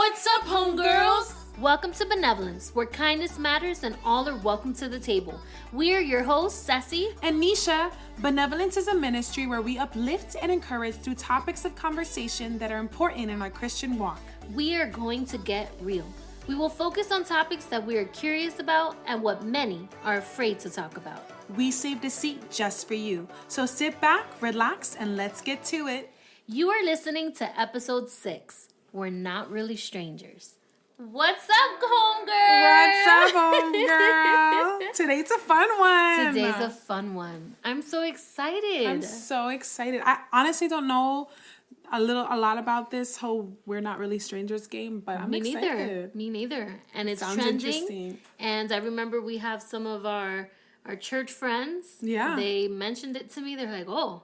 What's up, homegirls? Welcome to Benevolence, where kindness matters and all are welcome to the table. We're your hosts, Sassy and Neesha. Benevolence is a ministry where we uplift and encourage through topics of conversation that are important in our Christian walk. We are going to get real. We will focus on topics that we are curious about and what many are afraid to talk about. We saved a seat just for you. So sit back, relax, and let's get to it. You are listening to episode 6. We're not really strangers. What's up, homegirl? What's up, homegirl? Today's a fun one. Today's a fun one. I'm so excited. I'm so excited. I honestly don't know a lot about this whole "we're not really strangers" game, but I'm excited. Me neither. And it's Sounds trending. Interesting. And I remember we have some of our church friends. Yeah. They mentioned it to me. They're like, "Oh,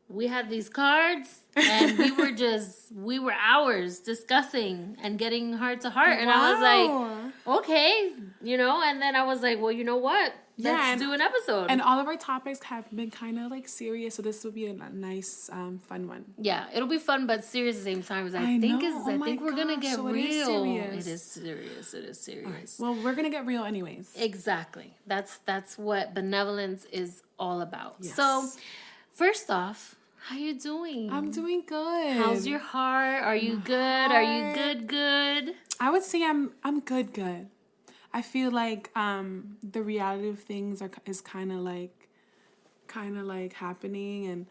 we had these cards and we were hours discussing and getting heart to heart." And I was like, okay, and then I was like, well, you know what? Let's do an episode. And all of our topics have been kind of like serious, so this will be a nice, fun one. Yeah, it'll be fun, but serious at the same time. I think we're going to get real. It is serious. Well, we're going to get real anyways. Exactly. That's what benevolence is all about. Yes. So, first off, how you doing? I'm doing good. How's your heart? Are you good? Are you good? I would say I'm good. I feel like the reality of things is kind of like happening, and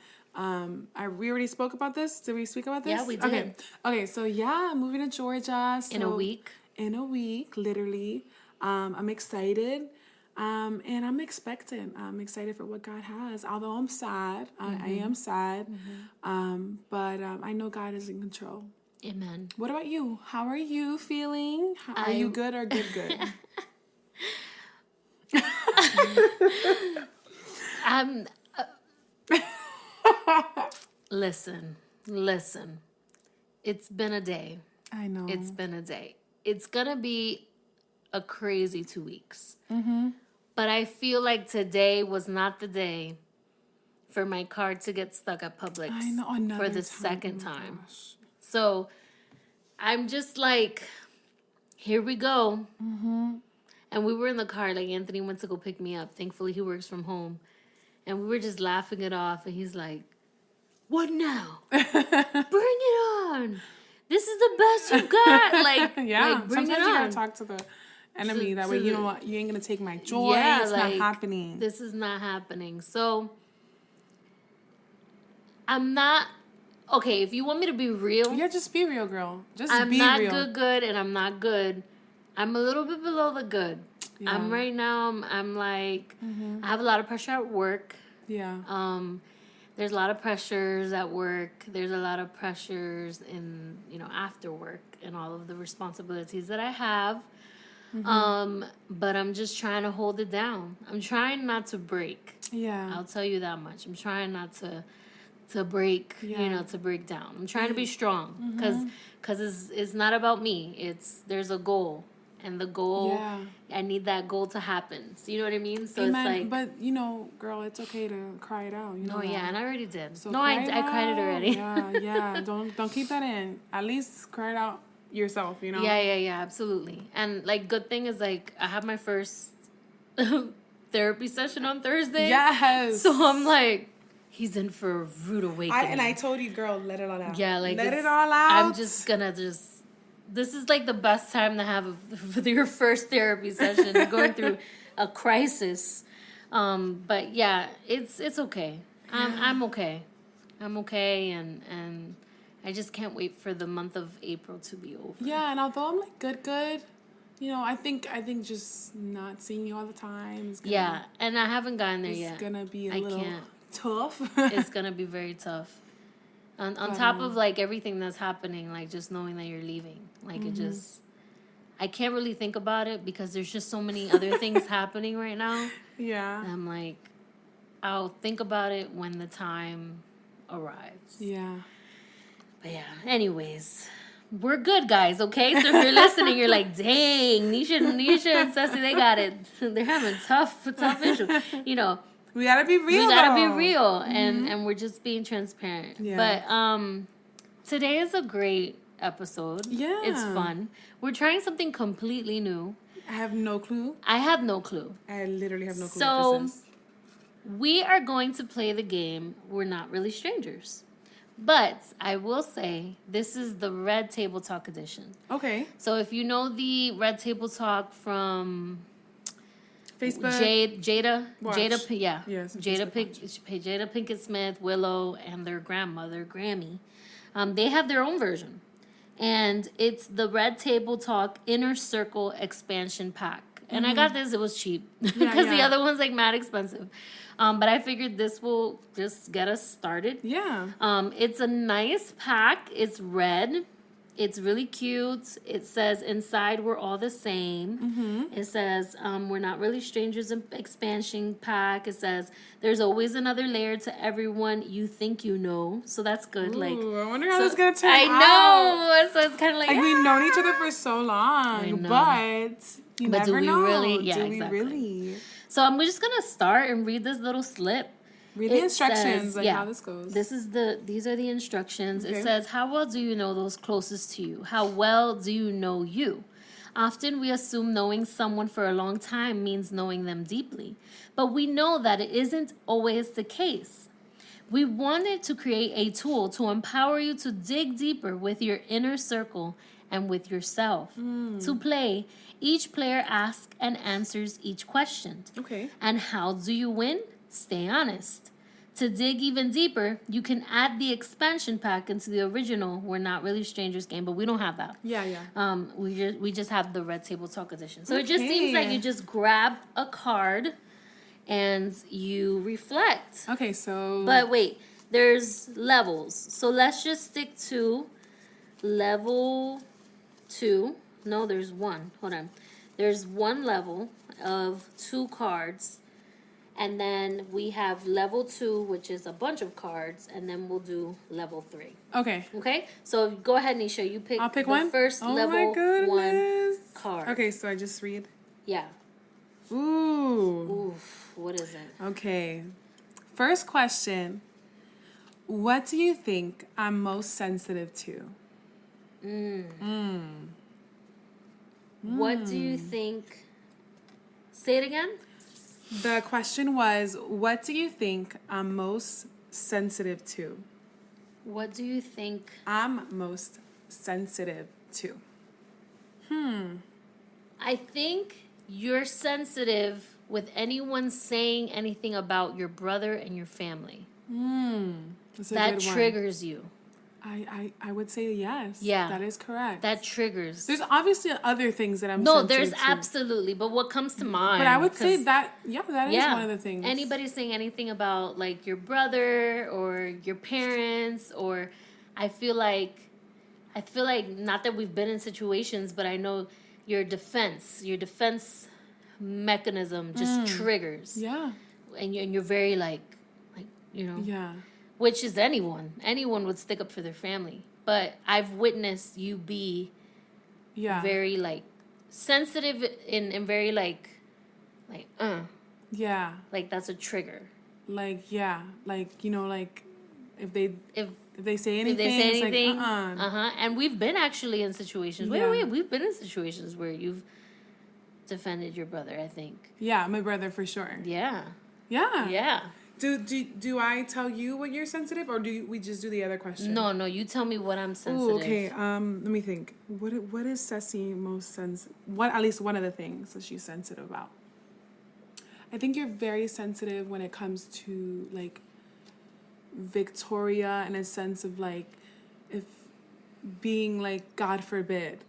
we already spoke about this. Did we speak about this? Yeah, we did. Okay. So yeah, I'm moving to Georgia. So in a week. In a week, literally. I'm excited. And I'm expectant. I'm excited for what God has. Although I'm sad, I am sad. But I know God is in control. Amen. What about you? How are you feeling? Are you good or good? Listen. It's been a day. I know. It's been a day. It's gonna be a crazy 2 weeks. But I feel like today was not the day for my car to get stuck at Publix for the second time. Gosh. So I'm just like, here we go. And we were in the car, like Anthony went to go pick me up. Thankfully, he works from home. And we were just laughing it off. And he's like, what now? Bring it on. This is the best you've got. Like, bring sometimes it on. You gotta talk to the enemy. That way, you know what? You ain't gonna take my joy. Yeah, it's not happening. This is not happening. So, I'm not... Okay, if you want me to be real... Yeah, just be real, girl. I'm not good, and I'm not good. I'm a little bit below the good. Yeah. I'm like... I have a lot of pressure at work. Yeah. There's a lot of pressures at work. There's a lot of pressures in, after work and all of the responsibilities that I have. But I'm just trying to hold it down. I'm trying not to break. Yeah. I'll tell you that much. I'm trying not to break, to break down. I'm trying to be strong because it's not about me. There's a goal. And the goal, I need that goal to happen. So you know what I mean? So Amen. It's like... But, girl, it's okay to cry it out. And I already did. So I cried it already. Yeah. Don't keep that in. At least cry it out yourself, Yeah, absolutely. And, good thing is, I have my first therapy session on Thursday. Yes. So I'm like... He's in for a rude awakening. I told you, girl, let it all out. Yeah, let it all out. I'm just gonna this is the best time to have your first therapy session. You're going through a crisis. But yeah, it's okay. I'm okay. I'm okay, and I just can't wait for the month of April to be over. Yeah, and although I'm good, I think just not seeing you all the time is gonna and I haven't gotten there yet. It's gonna be a little tough. It's gonna be very tough. On top of everything that's happening, just knowing that you're leaving, I can't really think about it because there's just so many other things happening right now. Yeah, and I'm like, I'll think about it when the time arrives. Yeah, but yeah. Anyways, we're good, guys. Okay, so if you're listening, you're like, dang, Neesha and Ceci, they got it. They're having tough issues. We gotta be real. And we're just being transparent. Yeah. But today is a great episode. Yeah. It's fun. We're trying something completely new. I have no clue. I have no clue. I literally have no clue So, what this is. we are going to play the game We're Not Really Strangers. But I will say this is the Red Table Talk edition. Okay. So if you know the Red Table Talk from Facebook. Jada, yeah. Yes, Jada Pinkett Smith, Willow, and their grandmother, Grammy. They have their own version. And it's the Red Table Talk Inner Circle Expansion Pack. And I got this, it was cheap. Because the other one's like mad expensive. But I figured this will just get us started. Yeah. It's a nice pack. It's red. It's really cute. It says inside we're all the same. Mm-hmm. It says we're not really strangers expansion pack. It says there's always another layer to everyone you think you know. So that's good. Ooh, I wonder how this is gonna turn out. I know. So it's kind of like we've known each other for so long, but you never do we know. really? Yeah, do exactly. we really? So I'm just gonna start and read this little slip. Read the instructions, says, how this goes. These are the instructions. Okay. It says, how well do you know those closest to you? How well do you know you? Often we assume knowing someone for a long time means knowing them deeply, but we know that it isn't always the case. We wanted to create a tool to empower you to dig deeper with your inner circle and with yourself. To play, each player asks and answers each question. Okay. And how do you win? Stay honest. To dig even deeper, you can add the expansion pack into the original We're Not Really Strangers game, but we don't have that. Yeah. We just have the Red Table Talk edition. So it just seems like you just grab a card and you reflect. Okay, so... But wait, there's levels. So let's just stick to level 2. No, there's 1. Hold on. There's 1 level of 2 cards. And then we have level 2, which is a bunch of cards. And then we'll do level 3. Okay. Okay? So go ahead, Neesha. You pick I'll pick the one? first level 1 card. Okay, so I just read? Yeah. Ooh. Oof. What is it? Okay. First question. What do you think I'm most sensitive to? What do you think? Say it again. The question was, what do you think I'm most sensitive to? What do you think? I'm most sensitive to. I think you're sensitive with anyone saying anything about your brother and your family. That's a That good one. triggers you. I would say yes. Yeah. That is correct. That triggers. There's obviously other things that I'm No, sensitive there's to. absolutely. But what comes to mind? But I would say that, that is one of the things. Anybody saying anything about like your brother or your parents, or I feel like not that we've been in situations, but I know your defense mechanism just triggers. Yeah. And you're very like Yeah. which is anyone would stick up for their family, but I've witnessed you be very like sensitive and very like Yeah. like that's a trigger. Like like if they say If anything, they say it's anything, like, and we've been actually in situations. We've been in situations where you've defended your brother. I think. Yeah, my brother for sure. Yeah. Yeah. Yeah. Do I tell you what you're sensitive, or do we just do the other question? No. You tell me what I'm sensitive. Ooh, okay. Let me think. What is Ceci most sensitive? What, at least one of the things that she's sensitive about. I think you're very sensitive when it comes to like Victoria, in a sense of like, if being like, God forbid,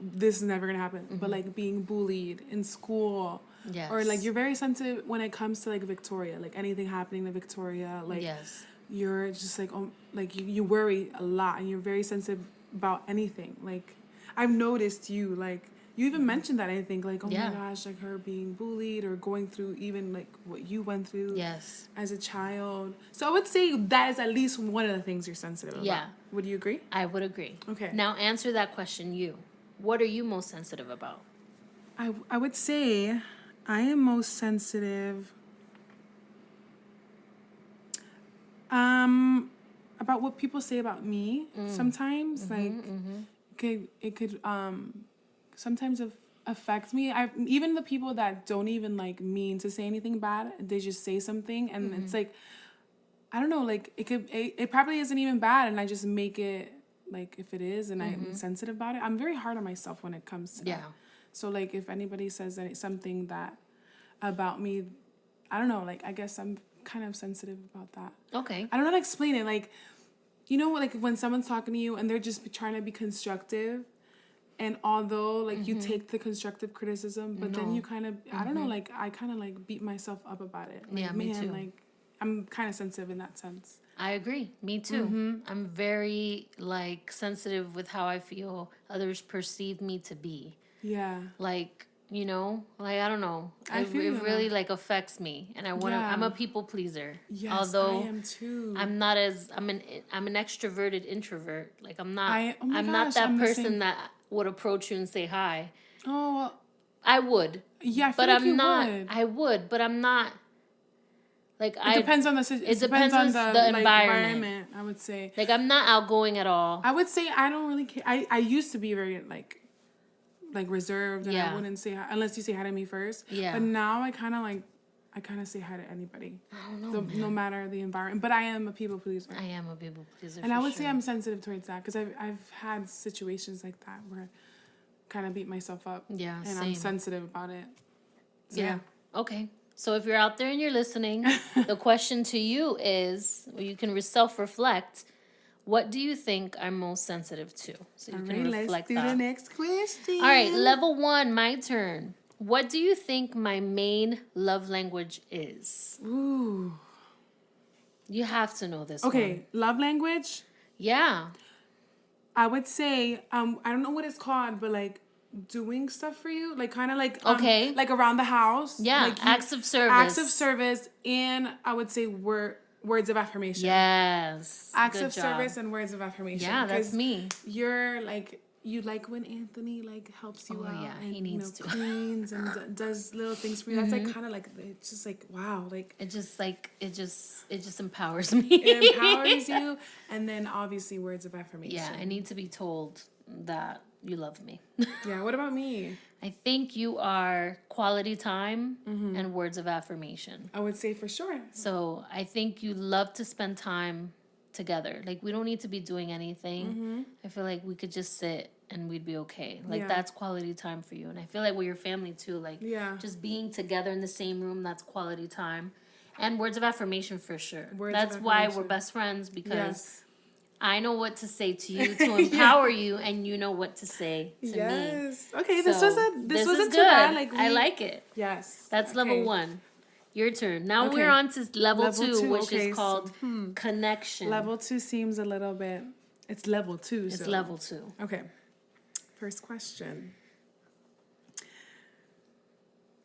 this is never gonna happen, but like being bullied in school. Yes. Or like you're very sensitive when it comes to like Victoria, like anything happening to Victoria, like you're just like you worry a lot, and you're very sensitive about anything. Like I've noticed you, like you even mentioned that, I think, like, oh my gosh, like her being bullied or going through even like what you went through as a child. So I would say that is at least one of the things you're sensitive about. Would you agree? I would agree. Okay. Now answer that question. What are you most sensitive about? I would say I am most sensitive about what people say about me sometimes. Like, it could sometimes affect me. Even the people that don't even like mean to say anything bad, they just say something, and it's like, I don't know, like it probably isn't even bad, and I just make it like if it is, and I'm sensitive about it. I'm very hard on myself when it comes to that. So like if anybody says something that about me, I don't know, like I guess I'm kind of sensitive about that. Okay. I don't know how to explain it. Like, you know, like when someone's talking to you and they're just trying to be constructive, and although like you take the constructive criticism, but then you kind of, I don't know, like I kind of like beat myself up about it. Like, me too. Like I'm kind of sensitive in that sense. I agree. Me too. I'm very like sensitive with how I feel others perceive me to be. Yeah. Like, you know, like I don't know. It really like affects me, and I'm a people pleaser. Yes, although I am too. I'm an extroverted introvert. Like I'm not I'm not that person that would approach you and say hi. Oh, well, I would. Yeah, but like I'm not. I would, but I'm not. Like it depends on the the environment. I would say. Like I'm not outgoing at all. I would say I don't really care. I used to be very like reserved, and I wouldn't say hi unless you say hi to me first. Yeah. But now I kind of say hi to anybody. I don't know, no matter the environment. But I am a people pleaser. I am a people pleaser. And I would say I'm sensitive towards that because I've had situations like that where I kind of beat myself up. Yeah. And I'm sensitive about it. So, yeah. Okay. So if you're out there and you're listening, the question to you is, or you can self-reflect, what do you think I'm most sensitive to? So you can reflect that. Let's do the next question. All right, level 1, my turn. What do you think my main love language is? Ooh. You have to know this one. Okay, love language? Yeah. I would say, I don't know what it's called, but like doing stuff for you, like kind of like like around the house. Yeah, like acts of service. Acts of service, and I would say words of affirmation. Yes. Acts of service and words of affirmation. Yeah, that's me. You're like, you like when Anthony like helps you out. Yeah, and, he needs to cleans and does little things for you. That's like kind of like, it's just like, wow, like it just empowers me. It empowers you. And then obviously words of affirmation. Yeah, I need to be told that you love me. Yeah, what about me? I think you are quality time and words of affirmation. I would say for sure. So I think you love to spend time together. Like we don't need to be doing anything. I feel like we could just sit and we'd be okay. Like that's quality time for you. And I feel like with your family too, like just being together in the same room, that's quality time. And words of affirmation for sure. That's why we're best friends, because I know what to say to you to empower you, and you know what to say to me. Yes. Okay, so this wasn't good. Too bad. Like I like it. Yes. That's level 1. Your turn. Now we're on to level 2, which is called connection. Level 2 seems a little bit. It's level 2. It's level 2. Okay. First question.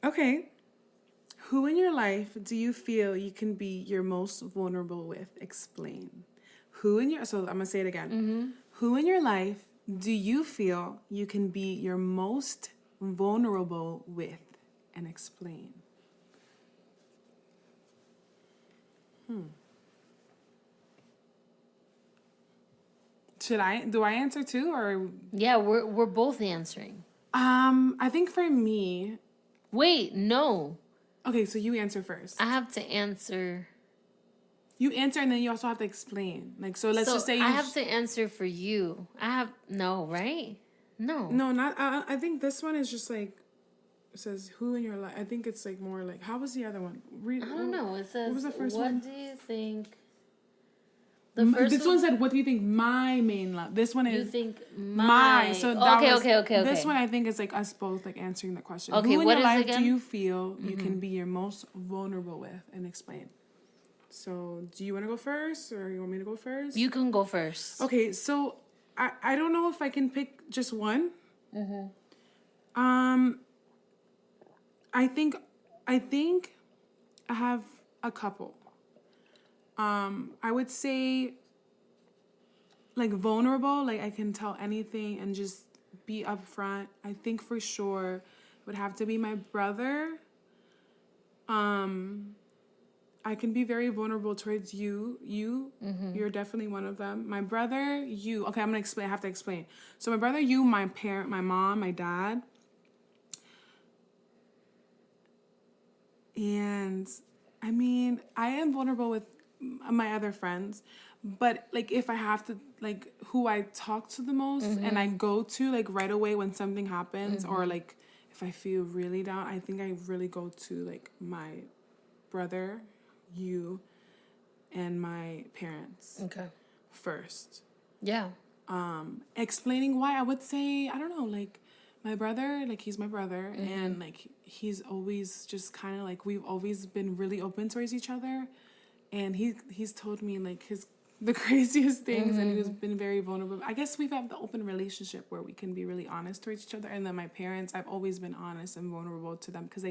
Okay. Who in your life do you feel you can be your most vulnerable with? Explain. So I'm going to say it again. Who in your life do you feel you can be your most vulnerable with? And explain. Do I answer too, or? Yeah, we're both answering. I think for me. Wait, no. Okay, so you answer first. I have to answer. You answer, and then you also have to explain. Like, so let's just say I have to answer for you. Right? No. No, not. I think this one is just like, it says who in your life. I think it's like more like, how was the other one? I don't know. It says, what was the first one? What do you think? This one said, what do you think my main love? This one is. You think my. So okay. This one I think is like us both like answering the question. Okay, who in what your is life again? do you feel you can be your most vulnerable with? And explain. So, do you want to go first, or you want me to go first? You can go first. Okay, so I don't know if I can pick just one. I think I have a couple. I would say like vulnerable, like I can tell anything and just be upfront. I think for sure it would have to be my brother. I can be very vulnerable towards you. You're definitely one of them. My brother, you. Okay, I'm gonna explain. I have to explain. So my brother, you, my parent, my mom, my dad, and I mean, I am vulnerable with my other friends, but like if I have to, like who I talk to the most and I go to like right away when something happens, or like if I feel really down, I think I really go to like my brother, you, and my parents first. Yeah. Explaining why, I would say, I don't know, like my brother, like he's my brother, and like he's always just kind of like, we've always been really open towards each other, and he's told me like the craziest things, and he's been very vulnerable. I guess we've had the open relationship where we can be really honest towards each other. And then my parents, I've always been honest and vulnerable to them because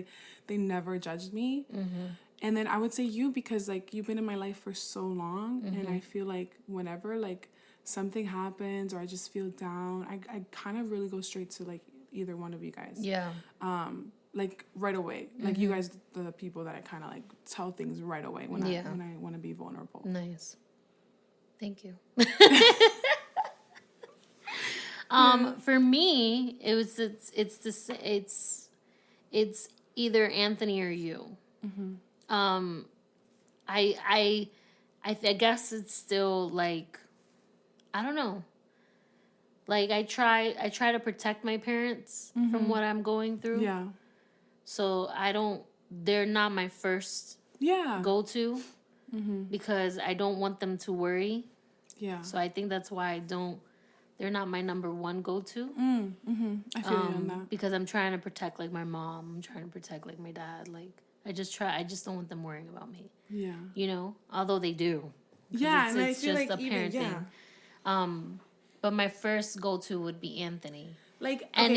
they never judged me. And then I would say you, because like you've been in my life for so long, and I feel like whenever like something happens or I just feel down, I kind of really go straight to like either one of you guys. Yeah. Like right away. Like you guys are the people that I kind of like tell things right away when I want to be vulnerable. Nice. Thank you. For me, it's either Anthony or you. I guess it's still like, I don't know. Like I try to protect my parents from what I'm going through. Yeah. So they're not my first go-to because I don't want them to worry. Yeah. So I think that's why they're not my number one go-to. I feel you on that. Because I'm trying to protect like my mom. I'm trying to protect like my dad. Like I just don't want them worrying about me. Yeah. You know, although they do. Yeah, and it's I feel just like a parent thing. But my first go-to would be Anthony. Like, okay, and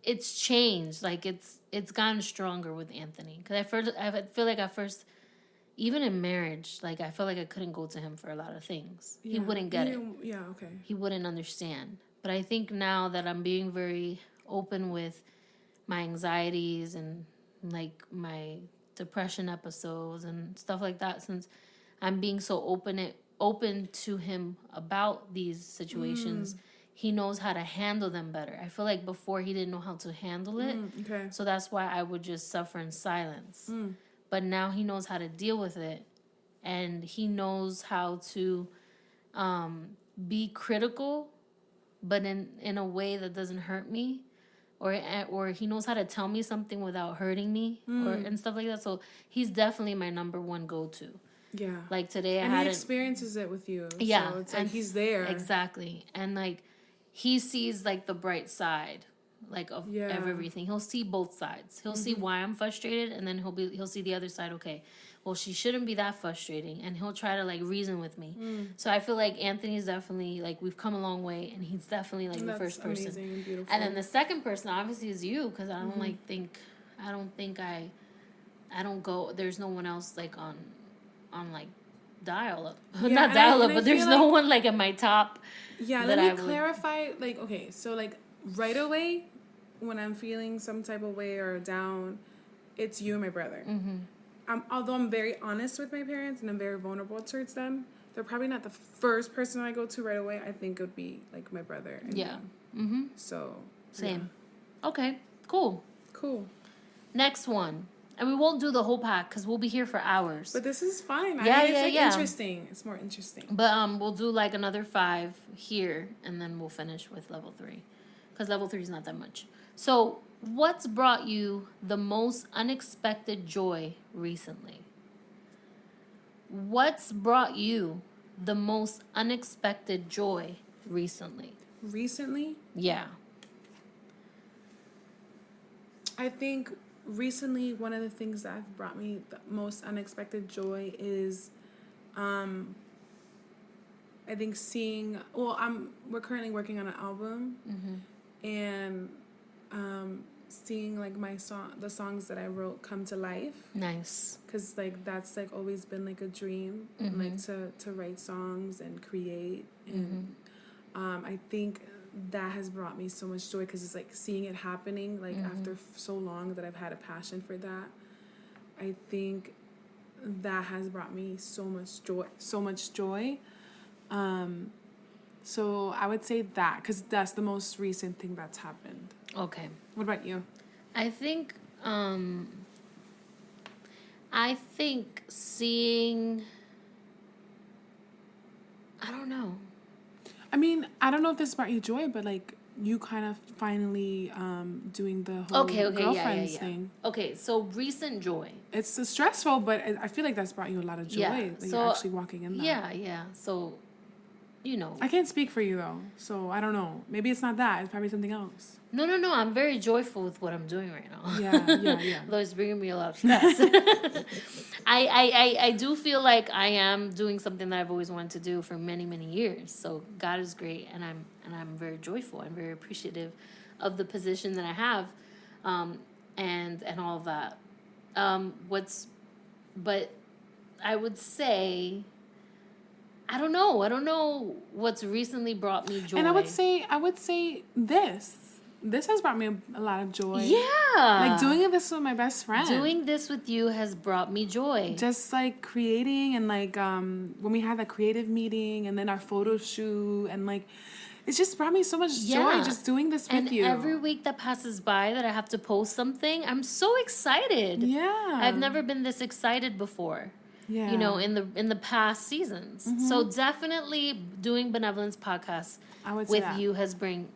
it's changed. Like it's gotten stronger with Anthony. Because I feel like at first, even in marriage, like I felt like I couldn't go to him for a lot of things. He wouldn't get it. Yeah, okay. He wouldn't understand. But I think now that I'm being very open with my anxieties and like my depression episodes and stuff like that, since I'm being so open to him about these situations, he knows how to handle them better. I feel like before he didn't know how to handle it. Okay. So that's why I would just suffer in silence. But now he knows how to deal with it, and he knows how to be critical, but in a way that doesn't hurt me, or he knows how to tell me something without hurting me, and stuff like that. So he's definitely my number one go-to. Yeah. Like today, he experiences it with you. Yeah. So it's like he's there. Exactly. And like he sees like the bright side, like of everything. He'll see both sides. He'll see why I'm frustrated, and then he'll see the other side. Okay, well, she shouldn't be that frustrating, and he'll try to like reason with me. So I feel like Anthony's definitely like, we've come a long way, and he's definitely like the first person. Amazing and beautiful. And then the second person obviously is you, because I don't go. There's no one else like on like dial up. Not dial up, but there's no one like in my top. Yeah, let me clarify. Like, okay, so like right away, when I'm feeling some type of way or down, it's you and my brother. Although I'm very honest with my parents and I'm very vulnerable towards them, they're probably not the first person I go to right away. I think it would be like my brother. And So same. Yeah. Okay. Cool. Next one. And we won't do the whole pack because we'll be here for hours. But this is fine. It's interesting. It's more interesting. But we'll do like another 5 here, and then we'll finish with level 3. Because level 3 is not that much. So, what's brought you the most unexpected joy recently? What's brought you the most unexpected joy recently? Recently? Yeah. I think recently, one of the things that have brought me the most unexpected joy is, I think seeing. Well, we're currently working on an album, and seeing like the songs that I wrote come to life. Nice. Because like that's like always been like a dream, like to write songs and create, and I think that has brought me so much joy because it's like seeing it happening like after so long that I've had a passion for that. I think that has brought me so much joy, so much joy. So I would say that, because that's the most recent thing that's happened. Okay. What about you? I think seeing, I don't know. I mean, I don't know if this brought you joy, but like you kind of finally doing the whole girlfriends thing. Okay, so recent joy. It's stressful, but I feel like that's brought you a lot of joy. Yeah. Like So you're actually walking in that. Yeah. So, I can't speak for you though, so I don't know. Maybe it's not that. It's probably something else. No. I'm very joyful with what I'm doing right now. Yeah. Though it's bringing me a lot of stress. I do feel like I am doing something that I've always wanted to do for many, many years. So God is great, and I'm very joyful. I'm very appreciative of the position that I have, and all of that. But I would say, I don't know what's recently brought me joy. And I would say this. This has brought me a lot of joy. Yeah. Like doing this with my best friend. Doing this with you has brought me joy. Just like creating, and like when we had that creative meeting and then our photo shoot, and like it's just brought me so much joy just doing this with you. And every week that passes by that I have to post something, I'm so excited. Yeah. I've never been this excited before. Yeah. In the past seasons. Mm-hmm. So definitely doing Benevolence Podcast with you has bring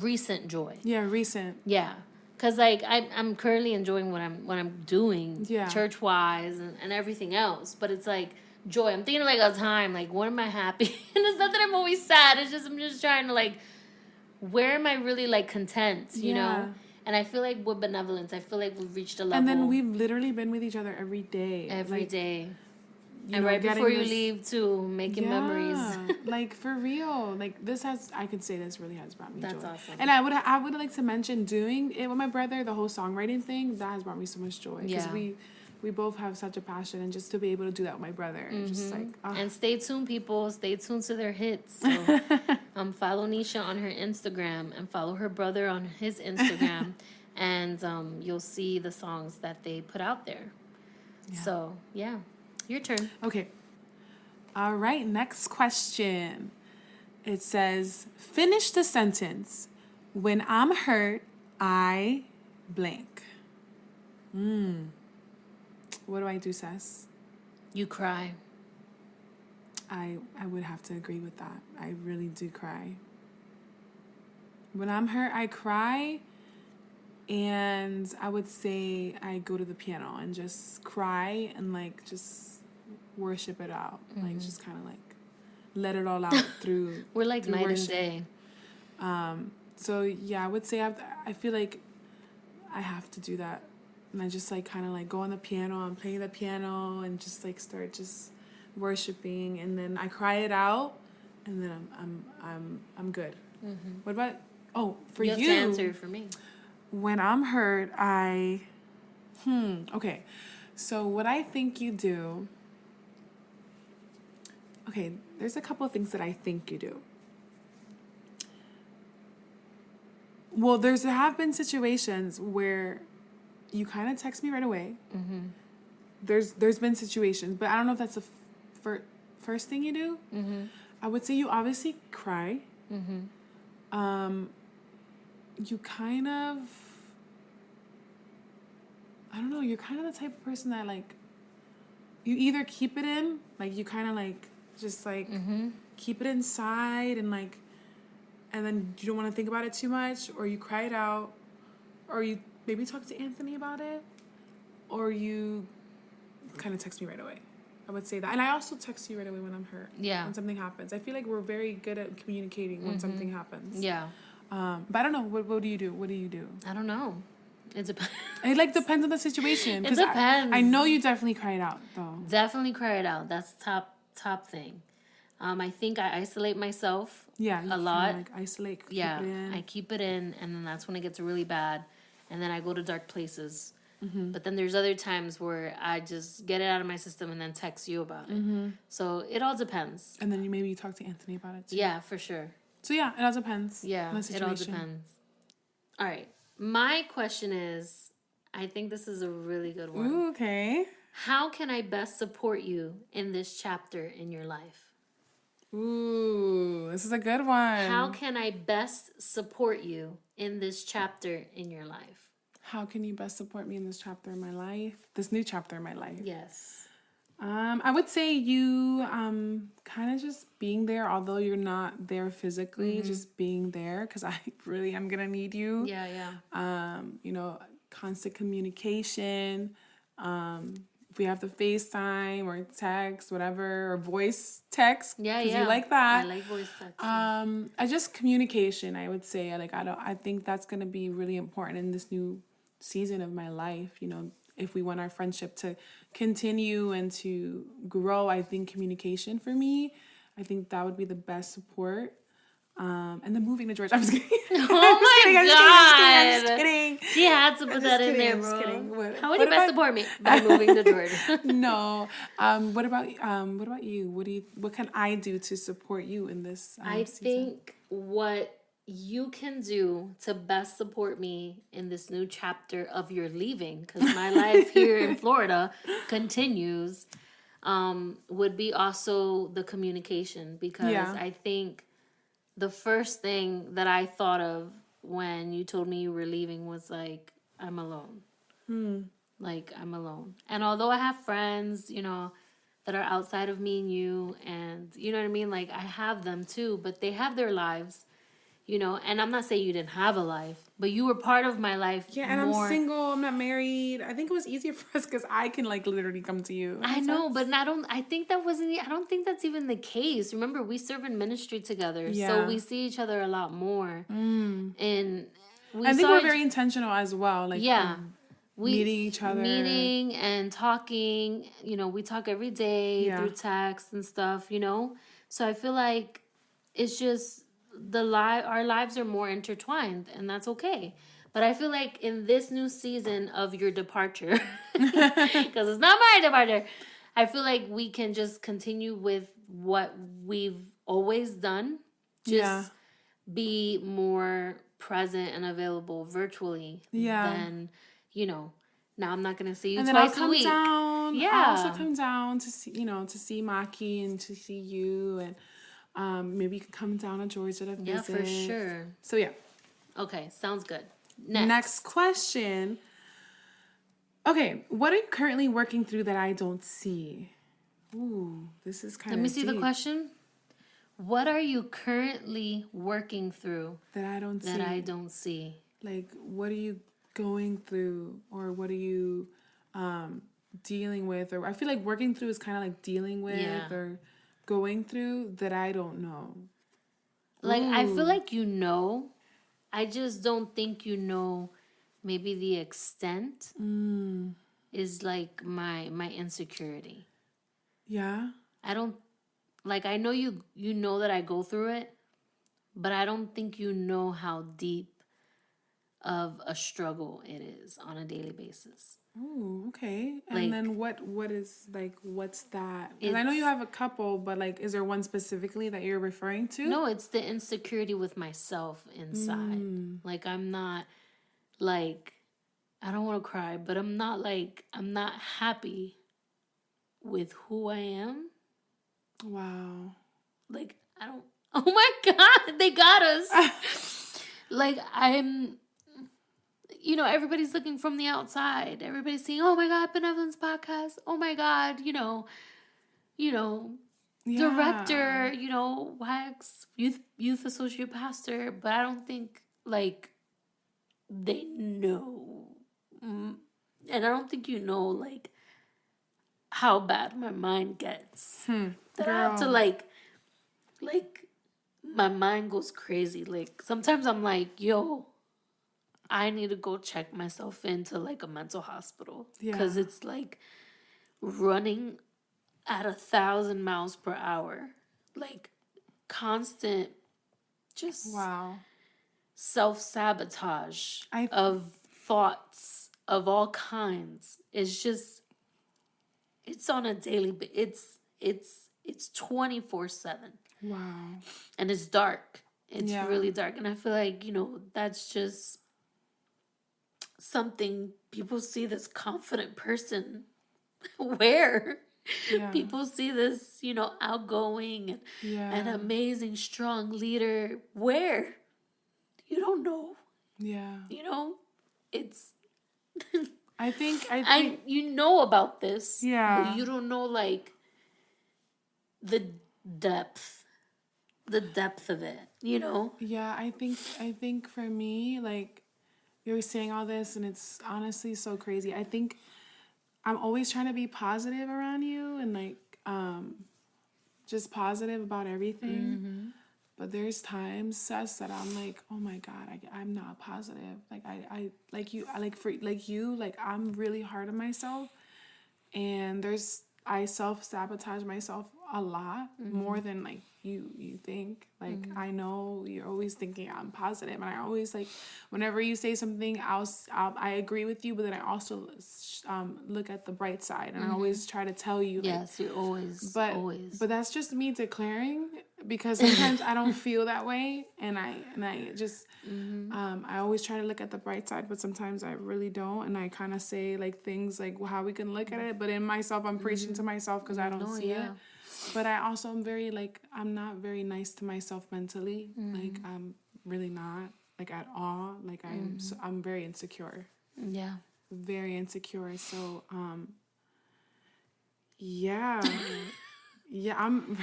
recent joy. Yeah, recent. Yeah. Cause like I'm currently enjoying what I'm doing church wise and everything else. But it's like joy. I'm thinking like a time, like when am I happy? And it's not that I'm always sad. It's just I'm just trying to like, where am I really like content, you know? And I feel like with Benevolence, I feel like we've reached a level. And then we've literally been with each other every day. Every day. And right before you leave, too, making memories. Like, for real. Like, I could say this really has brought me joy. That's awesome. And I would like to mention doing it with my brother, the whole songwriting thing, that has brought me so much joy. Because we both have such a passion, and just to be able to do that with my brother. Mm-hmm. Just like, And stay tuned, people. Stay tuned to their hits. So, follow Neesha on her Instagram and follow her brother on his Instagram. And you'll see the songs that they put out there. Yeah. So, yeah. Your turn. Okay. All right. Next question. It says, finish the sentence. When I'm hurt, I blank. What do I do, Sess? You cry. I would have to agree with that. I really do cry. When I'm hurt, I cry. And I would say I go to the piano and just cry and like just worship it out. Mm-hmm. Like just kind of like let it all out through. We're like night worship. And day. So yeah, I would say I feel like I have to do that. And I just like kind of like go on the piano and play the piano and just like start just worshiping, and then I cry it out, and then I'm good. Mm-hmm. What about for you? You have to answer for me. When I'm hurt, okay. So what I think you do, okay, there's a couple of things that I think you do. Well, there have been situations where you kind of text me right away. Mm-hmm. There's been situations, but I don't know if that's the first thing you do. Mm-hmm. I would say you obviously cry. Mm-hmm. You kind of, I don't know, you're kind of the type of person that like, you either keep it in, like you kind of like, just like keep it inside and like, and then you don't want to think about it too much, or you cry it out, or you maybe talk to Anthony about it, or you kind of text me right away. I would say that. And I also text you right away when I'm hurt. Yeah. When something happens. I feel like we're very good at communicating when something happens. Yeah. But I don't know. What do you do? What do you do? I don't know. It depends. It like depends on the situation. It depends. I know you definitely cry it out though. Definitely cry it out. That's top thing. I think I isolate myself. Yeah. A lot. Like isolate. I keep it in, and then that's when it gets really bad, and then I go to dark places. Mm-hmm. But then there's other times where I just get it out of my system and then text you about it. Mm-hmm. So it all depends. And then you talk to Anthony about it too. Yeah, for sure. So yeah, it all depends. Yeah, it all depends. All right. My question is, I think this is a really good one. Ooh, okay. How can I best support you in this chapter in your life? Ooh, this is a good one. How can I best support you in this chapter in your life? How can you best support me in this chapter in my life? This new chapter in my life. Yes. I would say you kind of just being there, although you're not there physically, just being there, because I really am gonna need you. Yeah, yeah. You know, constant communication. If we have to FaceTime or text, whatever, or voice text, Yeah, because yeah. you like that. I like voice text. I just communication. I would say, I think that's gonna be really important in this new season of my life. You know, if we want our friendship to continue and to grow, I think communication for me, I think that would be the best support. And then moving to Georgia. I'm just kidding. Oh my God. I'm just kidding. She had to put that in there, bro. How would you best support me? By moving to Georgia. No. What about you? What can I do to support you in this I season? think what you can do to best support me in this new chapter of your leaving, because my life here in Florida continues, would be also the communication, because I think the first thing that I thought of when you told me you were leaving was like, I'm alone. Like, I'm alone. And although I have friends, you know, that are outside of me and you, and you know what I mean? Like, I have them too, but they have their lives, you know, and I'm not saying you didn't have a life, but you were part of my life. Yeah, and more. I'm single, I'm not married. I think it was easier for us because I can like literally come to you. I know, but I don't think that's even the case. Remember, we serve in ministry together, so we see each other a lot more. And I think we're very intentional as well. Like, meeting each other. Meeting and talking, you know, we talk every day through text and stuff, you know? So I feel like it's just our lives are more intertwined, and that's okay. But I feel like in this new season of your departure, because it's not my departure, I feel like we can just continue with what we've always done. Just be more present and available virtually than, you know, now I'm not going to see you twice a week. I'll also come down to see, to see Maki and to see you, and maybe you can come down to Georgia to visit. Yeah, for sure. So yeah. Okay, sounds good. Next question. Okay, what are you currently working through that I don't see? Ooh, this is kind of Let me see the question. What are you currently working through that I don't see? Like, what are you going through, or what are you dealing with? Or I feel like working through is kind of like dealing with or going through that I don't know. Like, I feel like you know. I just don't think you know maybe the extent is like my insecurity. Yeah. I don't, like, I know you know that I go through it, but I don't think you know how deep of a struggle it is on a daily basis. Oh, okay. And then what is, like, what's that? Because I know you have a couple, but, like, is there one specifically that you're referring to? No, it's the insecurity with myself inside. Like, I'm not, like, I don't want to cry, but I'm not happy with who I am. Wow. Like, I don't, oh my God, they got us. Like, I'm, you know, everybody's looking from the outside. Everybody's saying, oh my God, Benevolence Podcast. Oh my God, director, wax, youth associate pastor. But I don't think, like, they know. And I don't think you know, like, how bad my mind gets. That I have to, like, my mind goes crazy. Like, sometimes I'm like, yo, I need to go check myself into, like, a mental hospital. Because it's, like, running at 1,000 miles per hour. Like, constant, just self-sabotage of thoughts of all kinds. It's just, it's on a daily, it's 24/7. Wow. And it's dark. It's really dark. And I feel like, that's just something people see this confident person. Where? Yeah. People see this, outgoing and amazing, strong leader. Where? You don't know. Yeah. It's... I think you know about this. Yeah. But you don't know, like, the depth of it, Yeah, I think for me, like, you're saying all this and it's honestly so crazy. I think I'm always trying to be positive around you and, like, just positive about everything. Mm-hmm. But there's times, Sess, that I'm like, oh my God, I'm not positive. Like, I'm really hard on myself. And I self-sabotage myself a lot, more than, like, you think. Like, I know you're always thinking I'm positive, and I always, like, whenever you say something else, I agree with you, but then I also look at the bright side, and I always try to tell you, like, yes, you're always but that's just me declaring, because sometimes I don't feel that way, and I just I always try to look at the bright side, but sometimes I really don't, and I kind of say, like, things like how we can look at it, but in myself I'm preaching to myself because I don't see it. But I also am very, like, I'm not very nice to myself mentally. Like, I'm really not, like, at all. Like, I'm very insecure. Yeah. Very insecure. So, yeah. Yeah, I'm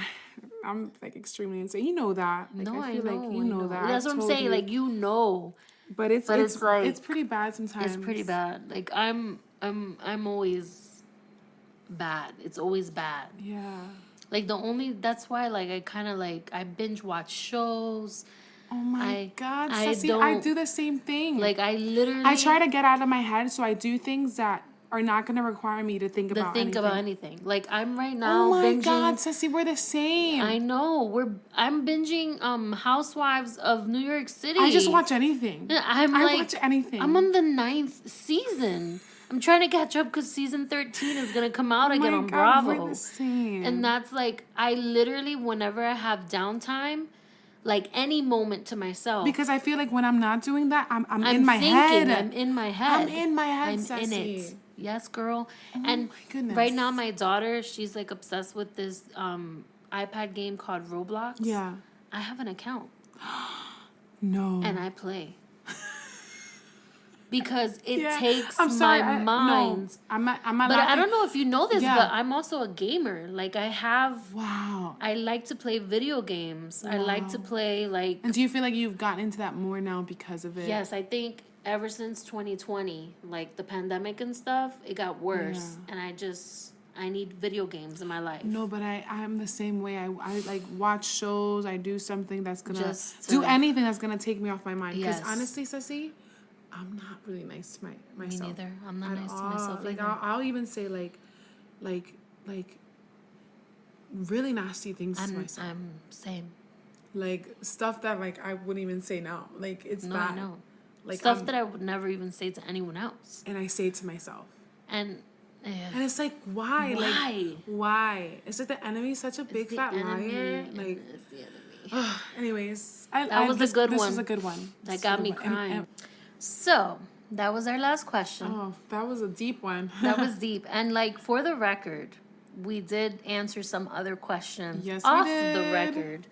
like extremely insane. You know that. Like, No, I feel I know. like you know that. That's what I'm saying. Like, But it's like, it's pretty bad sometimes. It's pretty bad. Like, I'm always bad. It's always bad. Yeah. Like, that's why, like, I kind of, like, I binge watch shows. Oh my God, I Ceci, I do the same thing. Like, I try to get out of my head, so I do things that are not going to require me to think about anything. Like, I'm right now oh my binging. God, Ceci, we're the same. I know. I'm binging Housewives of New York City. I just watch anything. I watch anything. I'm on the 9th season. I'm trying to catch up because season 13 is going to come out again on Bravo. We're the same. And that's, like, I literally, whenever I have downtime, like, any moment to myself. Because I feel like when I'm not doing that, I'm in my head. I'm in my head. I'm in it. Yes, girl. Oh, and my goodness. Right now, my daughter, she's, like, obsessed with this iPad game called Roblox. Yeah. I have an account. No. And I play. Because it takes my mind. No, I'm not but laughing. I don't know if you know this, but I'm also a gamer. Like, I have... Wow. I like to play video games. Wow. I like to play, like... And do you feel like you've gotten into that more now because of it? Yes, I think ever since 2020, like, the pandemic and stuff, it got worse. Yeah. And I need video games in my life. No, but I'm the same way. I like, watch shows. I do something that's going to... Do anything that's going to take me off my mind. Because honestly, Ceci... I'm not really nice to myself. Me neither. I'm not nice to myself like, either. I'll even say, like, really nasty things to myself. I'm same. Like, stuff that, like, I wouldn't even say now. Like, it's bad. I know. Like, stuff that I would never even say to anyone else. And I say it to myself. And it's like, why? Like, why? It's like the enemy's such a big fat liar. Like, it's the enemy. Anyways, this was a good one. This was a good one. That got me crying. So, that was our last question. Oh, that was a deep one. That was deep. And, like, for the record, we did answer some other questions off the record.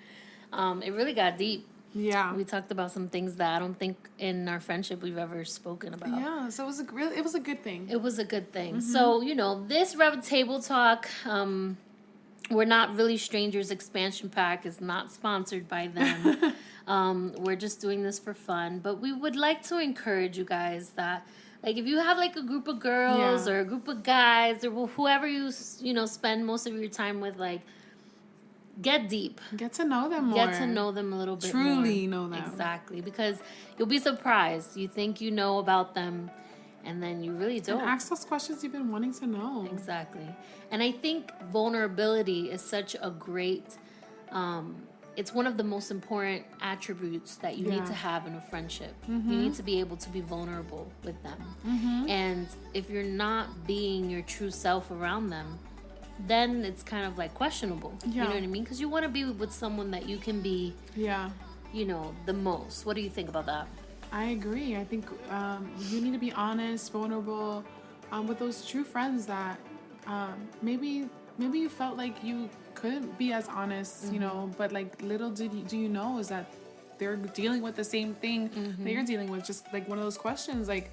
It really got deep. Yeah. We talked about some things that I don't think in our friendship we've ever spoken about. Yeah, so it was a good thing. It was a good thing. Mm-hmm. So, this Rev Table Talk, we're not really strangers. Expansion Pack is not sponsored by them. We're just doing this for fun, but we would like to encourage you guys that, like, if you have, like, a group of girls or a group of guys or whoever you spend most of your time with, like, get deep. Get to know them more. Get to know them a little bit Truly more. Know them. Exactly, because you'll be surprised. You think you know about them, and then you really don't. And ask those questions you've been wanting to know. Exactly. And I think vulnerability is such a great... it's one of the most important attributes that you need to have in a friendship. Mm-hmm. You need to be able to be vulnerable with them. Mm-hmm. And if you're not being your true self around them, then it's kind of, like, questionable. Yeah. You know what I mean? Because you want to be with someone that you can be, the most. What do you think about that? I agree. I think you need to be honest, vulnerable, with those true friends that maybe you felt like you couldn't be as honest, you know, but like little do you know is that they're dealing with the same thing that you're dealing with. Just like one of those questions, like,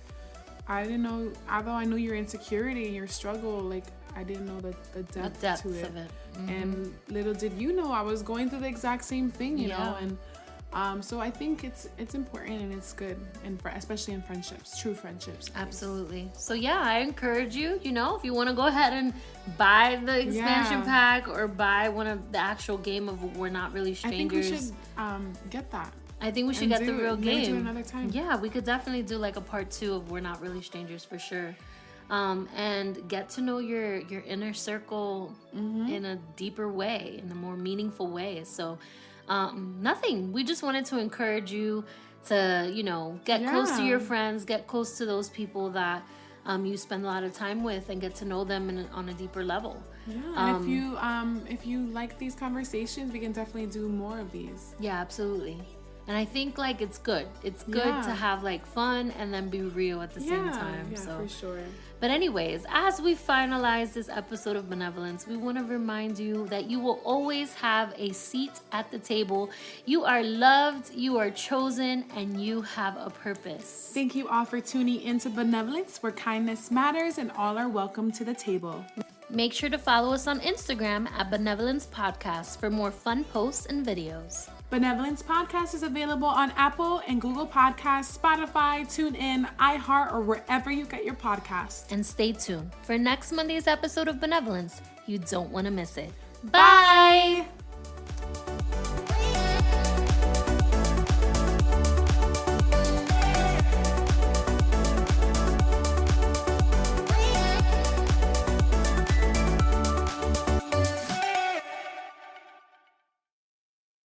I didn't know, although I knew your insecurity and your struggle, like, I didn't know the depth to it. Of it. And little did you know I was going through the exact same thing, you know, and so I think it's important and it's good, and especially in friendships, true friendships. Absolutely. So yeah, I encourage you, you know, if you want to go ahead and buy the expansion pack or buy one of the actual game of We're Not Really Strangers. I think we should get that. I think we should get the real game. Maybe do it another time. Yeah, we could definitely do like a part 2 of We're Not Really Strangers for sure. And get to know your inner circle in a deeper way, in a more meaningful way. So nothing. We just wanted to encourage you to, you know, get close to your friends, get close to those people that you spend a lot of time with, and get to know them on a deeper level. Yeah, and if you like these conversations, we can definitely do more of these. Yeah, absolutely. And I think like it's good. It's good to have like fun and then be real at the same time. Yeah, so for sure. But anyways, as we finalize this episode of Benevolence, we want to remind you that you will always have a seat at the table. You are loved, you are chosen, and you have a purpose. Thank you all for tuning into Benevolence, where kindness matters and all are welcome to the table. Make sure to follow us on Instagram at Benevolence Podcast for more fun posts and videos. Benevolence Podcast is available on Apple and Google Podcasts, Spotify, TuneIn, iHeart, or wherever you get your podcasts. And stay tuned for next Monday's episode of Benevolence. You don't want to miss it. Bye!